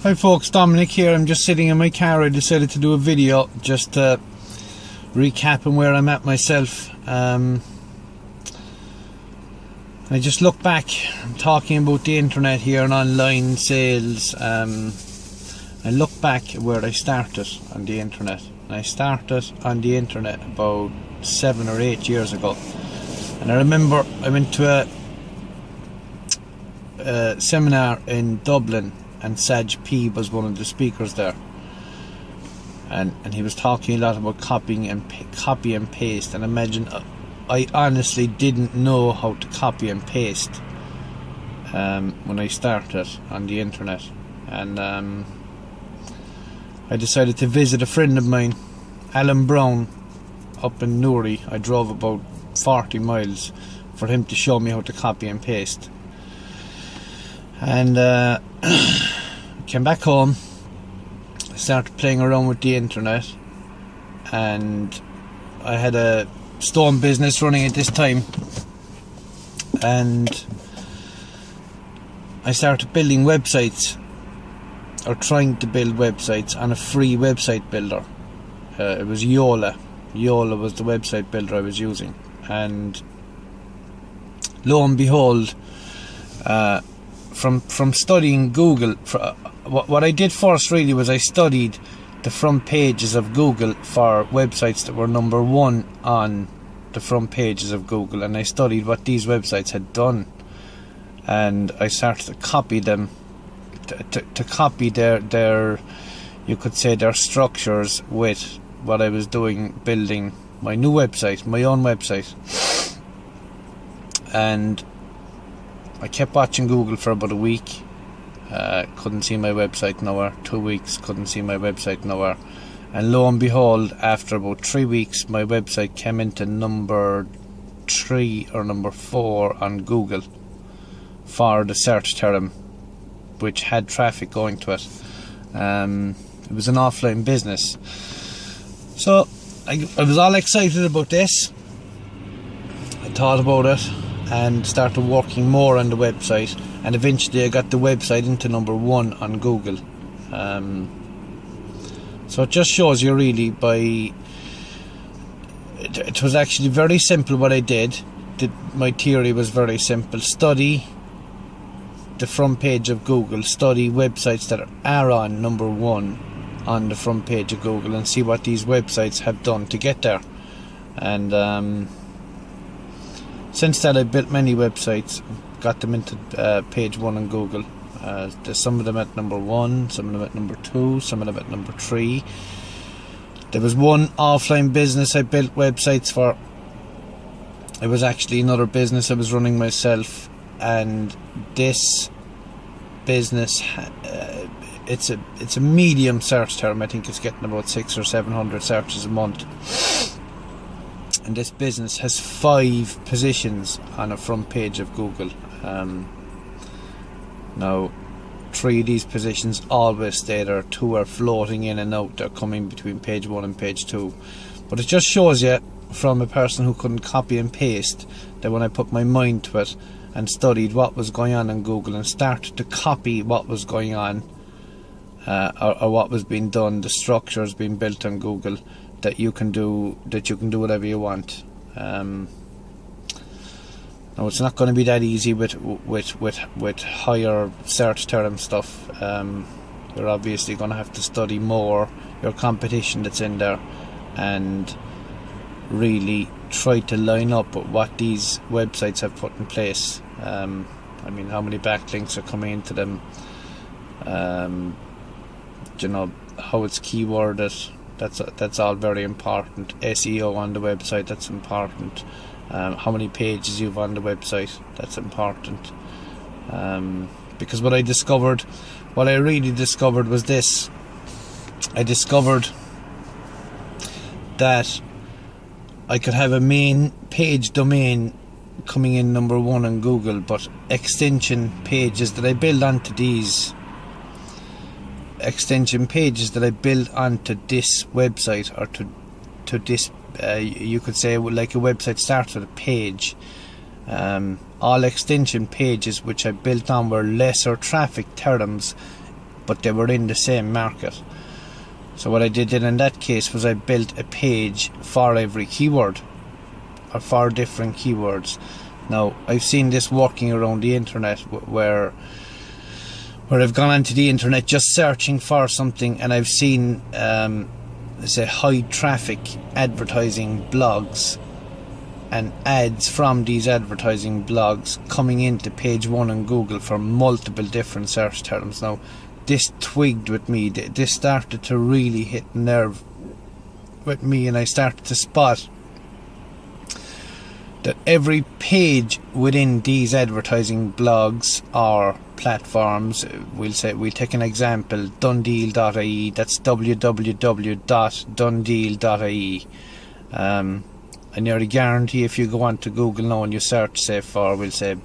Hi folks, Dominic here. I'm just sitting in my car. I decided to do a video just recapping where I'm at myself. I just look back, talking about the internet here and online sales. I look back at where I started on the internet. I started on the internet about 7 or 8 years ago, and I remember I went to a seminar in Dublin, and Saj P was one of the speakers there, and he was talking a lot about copy and paste. And imagine, I honestly didn't know how to copy and paste when I started on the internet, and I decided to visit a friend of mine, Alan Brown, up in Newry. I drove about 40 miles for him to show me how to copy and paste. And came back home, started playing around with the internet, and I had a stone business running at this time, and I started building websites, or trying to build websites on a free website builder. It was Yola. Yola was the website builder I was using, and lo and behold, from studying Google, what I did first really was I studied the front pages of Google for websites that were number one on the front pages of Google, and I studied what these websites had done, and I started to copy them, to copy their you could say their structures with what I was doing, building my new website, my own website. And I kept watching Google for about a week. Couldn't see my website nowhere. 2 weeks, couldn't see my website nowhere. And lo and behold, after about 3 weeks, my website came into number 3 or number 4 on Google for the search term, which had traffic going to it. It was an offline business. So I was all excited about this. I thought about it and started working more on the website, and eventually I got the website into number 1 on Google. So it just shows you really it was actually very simple what I did. My theory was very simple. Study the front page of Google, study websites that are on number 1 on the front page of Google, and see what these websites have done to get there. And since that, I built many websites, got them into page 1 on Google. There's some of them at number 1, some of them at number 2, some of them at number 3. There was one offline business I built websites for. It was actually another business I was running myself, and this business, it's a medium search term. I think it's getting about 600 or 700 searches a month. And this business has 5 positions on a front page of Google. Now, 3 of these positions always stay there. 2 are floating in and out. They're coming between page 1 and page 2. But it just shows you, from a person who couldn't copy and paste, that when I put my mind to it and studied what was going on Google and started to copy what was going on, or what was being done, the structures being built on Google, that you can do whatever you want. Now, it's not going to be that easy with higher search term stuff. You're obviously going to have to study more your competition that's in there, and really try to line up with what these websites have put in place. I mean, how many backlinks are coming into them, you know, how it's keyworded. That's all very important. SEO on the website, that's important. How many pages you've on the website, that's important. Because what I really discovered was this. I discovered that I could have a main page domain coming in number 1 on Google, but extension pages that I build onto these extension pages that I build onto this website, or to this, you could say, like a website starts with a page. All extension pages which I built on were lesser traffic terms but they were in the same market. So what I did then in that case was I built a page for every keyword, or for different keywords. Now I've seen this working around the internet where I've gone onto the internet just searching for something, and I've seen say high traffic advertising blogs and ads from these advertising blogs coming into page 1 on Google for multiple different search terms. Now this twigged with me, this started to really hit nerve with me, and I started to spot that every page within these advertising blogs or platforms, we'll take an example, Dundeal.ie, that's www.dundeal.ie. I nearly guarantee if you go on to Google now and you search, say, for, we'll say,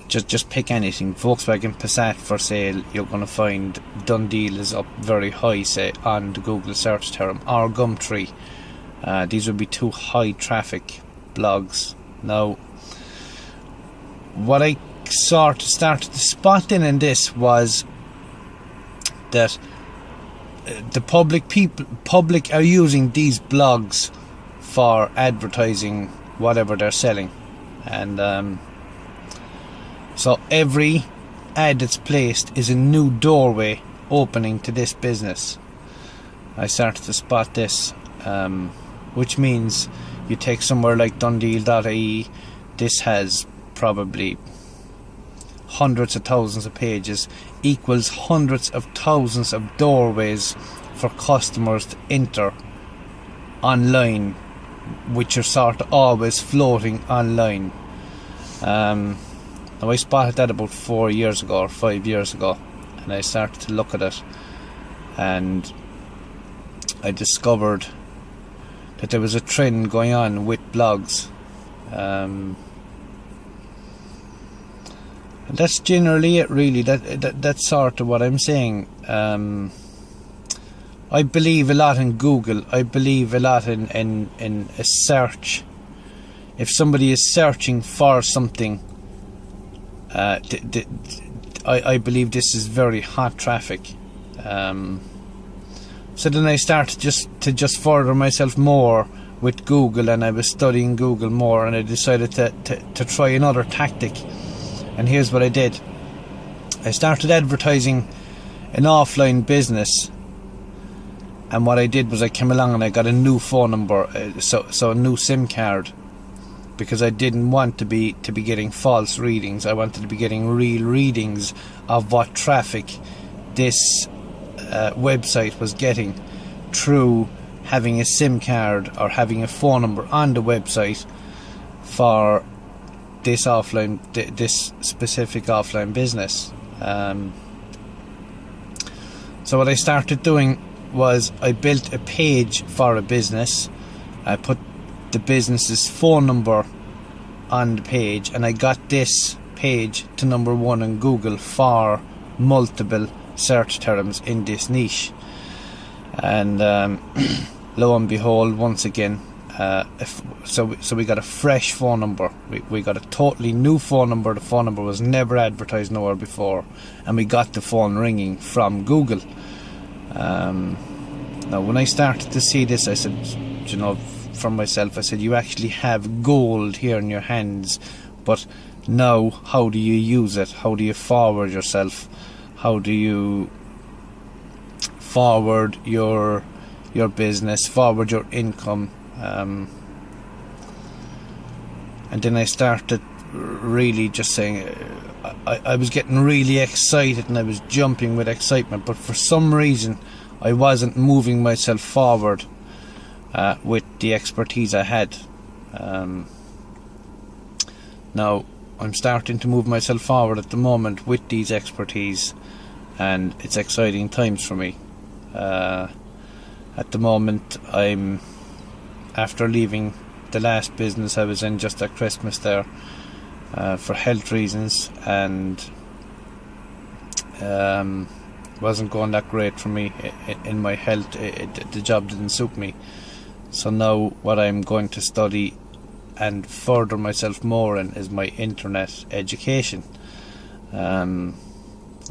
just pick anything, Volkswagen Passat for sale, you're going to find Dundeal is up very high, say, on the Google search term, or Gumtree. These would be 2 high traffic blogs. Now, what I sort of started to spot in this was that the public are using these blogs for advertising whatever they're selling, and so every ad that's placed is a new doorway opening to this business. I started to spot this, which means you take somewhere like Dundeal.ie, this has probably hundreds of thousands of pages, equals hundreds of thousands of doorways for customers to enter online, which are sort of always floating online. Now I spotted that about 4 years ago or 5 years ago, and I started to look at it, and I discovered that there was a trend going on with blogs, and that's generally it, really. That's sort of what I'm saying. I believe a lot in Google. I believe a lot in a search. If somebody is searching for something, I believe this is very hot traffic. So then I started to further myself more with Google, and I was studying Google more, and I decided to try another tactic. And here's what I did. I started advertising an offline business, and what I did was I came along and I got a new phone number, so a new SIM card, because I didn't want to be getting false readings. I wanted to be getting real readings of what traffic this website was getting through having a SIM card or having a phone number on the website for this specific offline business. So what I started doing was I built a page for a business. I put the business's phone number on the page, and I got this page to number 1 on Google for multiple search terms in this niche. And lo and behold, once again, so we got a fresh phone number. We got a totally new phone number. The phone number was never advertised nowhere before, and we got the phone ringing from Google. Now when I started to see this, I said, you know, for myself, I said, you actually have gold here in your hands, but now how do you use it? How do you forward yourself? How do you forward your business, forward your income? And then I started really just saying, I was getting really excited, and I was jumping with excitement, but for some reason I wasn't moving myself forward with the expertise I had. Now I'm starting to move myself forward at the moment with these expertise, and it's exciting times for me. At the moment, I'm after leaving the last business I was in just at Christmas there, for health reasons, and wasn't going that great for me in my health. The job didn't suit me. So now what I'm going to study and further myself more in is my internet education.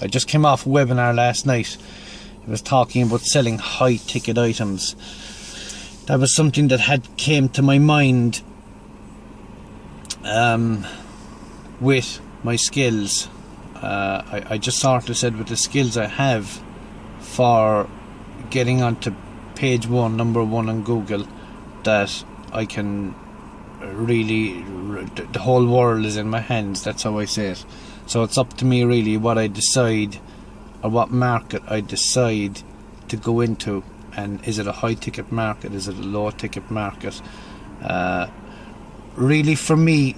I just came off a webinar last night. It was talking about selling high ticket items. That was something that had came to my mind with my skills. I just sort of said, with the skills I have for getting onto page one, number one on Google, that I can really, the whole world is in my hands. That's how I say it. So it's up to me really what I decide, or what market I decide to go into. And is it a high ticket market? Is it a low ticket market? Really for me,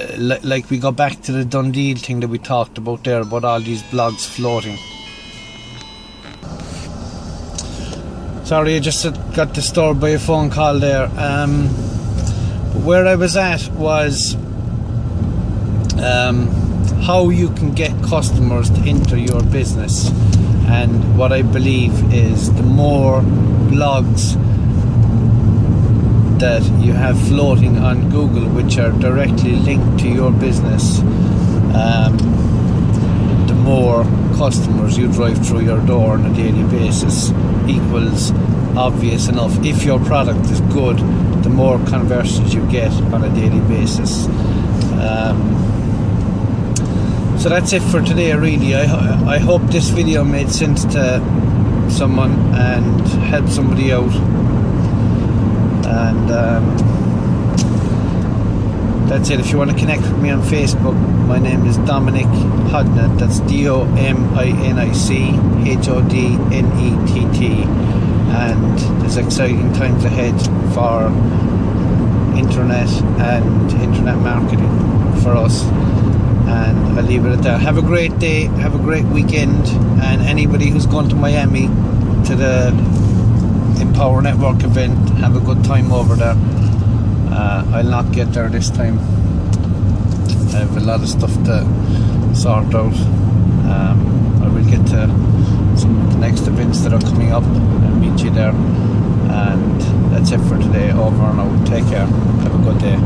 like we go back to the done deal thing that we talked about there, about all these blogs floating. Sorry, I just got disturbed by a phone call there. Where I was at was how you can get customers to enter your business. And what I believe is, the more blogs that you have floating on Google which are directly linked to your business, the more customers you drive through your door on a daily basis. Equals obvious enough, if your product is good, the more conversions you get on a daily basis. So that's it for today really. I hope this video made sense to someone and helped somebody out. And that's it. If you want to connect with me on Facebook, my name is Dominic Hodnett. That's DOMINICHODNETT. And there's exciting times ahead for internet and internet marketing for us. And I'll leave it at that. Have a great day, have a great weekend, and anybody who's going to Miami to the Empower Network event, have a good time over there. I'll not get there this time. I have a lot of stuff to sort out. I will get to some of the next events that are coming up and meet you there. And that's it for today. Over and out. Take care. Have a good day.